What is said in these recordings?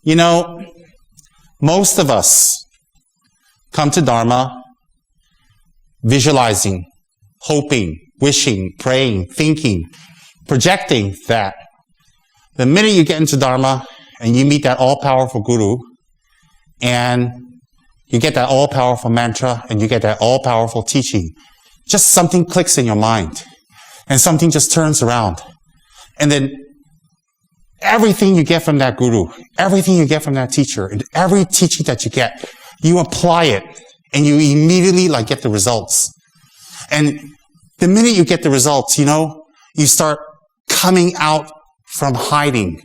You know, most of us come to Dharma visualizing, hoping, wishing, praying, thinking, projecting that the minute you get into Dharma and you meet that all-powerful guru and you get that all-powerful mantra and you get that all-powerful teaching, just something clicks in your mind and something just turns around. And then everything you get from that guru, everything you get from that teacher, and every teaching that you get, you apply it and you immediately get the results. And the minute you get the results, you start coming out from hiding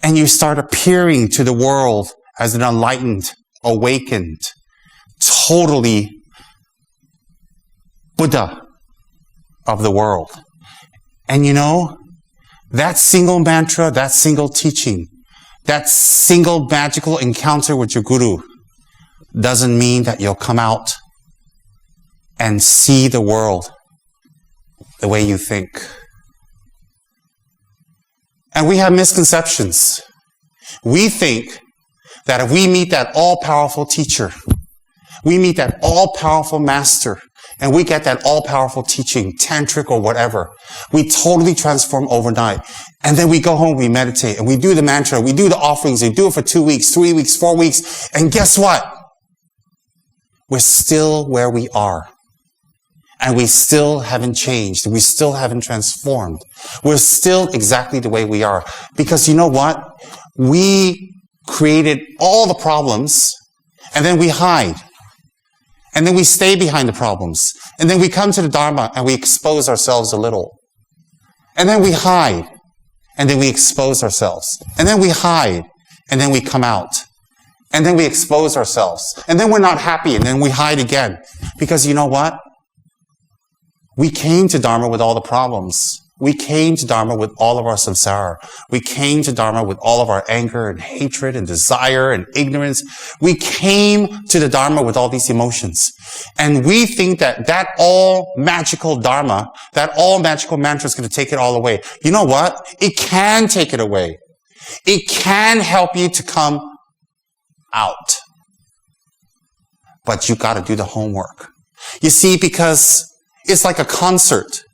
and you start appearing to the world as an enlightened, awakened, totally Buddha of the world. And that single mantra, that single teaching, that single magical encounter with your guru doesn't mean that you'll come out and see the world the way you think. And we have misconceptions. We think that if we meet that all-powerful teacher, we meet that all-powerful master, and we get that all-powerful teaching, tantric or whatever, we totally transform overnight. And then we go home, we meditate, and we do the mantra, we do the offerings, we do it for 2 weeks, 3 weeks, 4 weeks, and guess what? We're still where we are. And we still haven't changed. We still haven't transformed. We're still exactly the way we are. Because you know what? We created all the problems, and then we hide. And then we stay behind the problems. And then we come to the Dharma and we expose ourselves a little. And then we hide. And then we expose ourselves. And then we hide. And then we come out. And then we expose ourselves. And then we're not happy. And then we hide again. Because you know what? We came to Dharma with all the problems. We came to Dharma with all of our samsara. We came to Dharma with all of our anger and hatred and desire and ignorance. We came to the Dharma with all these emotions. And we think that all magical Dharma, that all magical mantra is going to take it all away. You know what? It can take it away. It can help you to come out. But you got to do the homework. You see, because it's like a concert.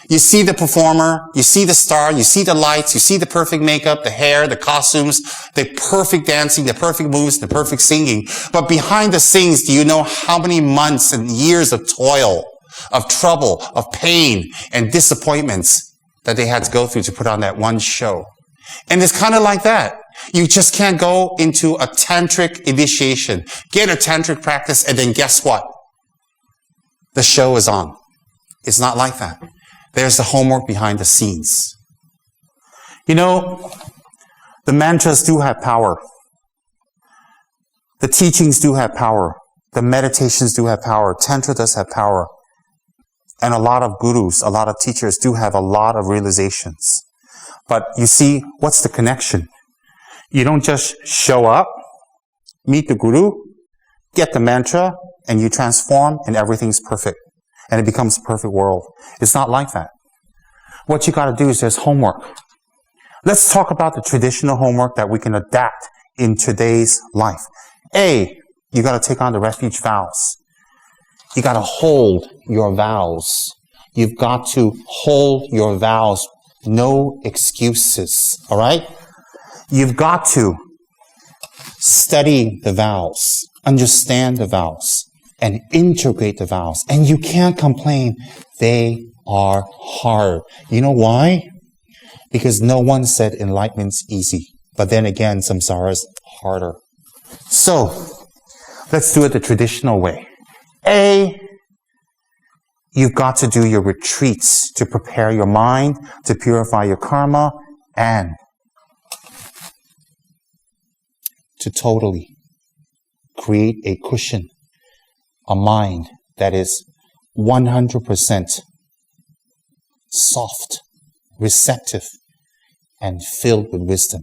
You see the performer, you see the star, you see the lights, you see the perfect makeup, the hair, the costumes, the perfect dancing, the perfect moves, the perfect singing. But behind the scenes, do you know how many months and years of toil, of trouble, of pain, and disappointments that they had to go through to put on that one show? And it's kind of like that. You just can't go into a tantric initiation, get a tantric practice, and then guess what? The show is on. It's not like that. There's the homework behind the scenes. The mantras do have power. The teachings do have power. The meditations do have power. Tantra does have power. And a lot of gurus, a lot of teachers do have a lot of realizations. But you see, what's the connection? You don't just show up, meet the guru, get the mantra, and you transform and everything's perfect. And it becomes a perfect world. It's not like that. What you got to do is there's homework. Let's talk about the traditional homework that we can adapt in today's life. A, you got to take on the refuge vows. You got to hold your vows. You've got to hold your vows. No excuses. All right? You've got to study the vows, understand the vows, and integrate the vows. And you can't complain. They are hard. You know why? Because no one said enlightenment's easy. But then again, samsara's harder. So, let's do it the traditional way. A, you've got to do your retreats to prepare your mind, to purify your karma, and to totally create a cushion, a mind that is 100% soft, receptive, and filled with wisdom.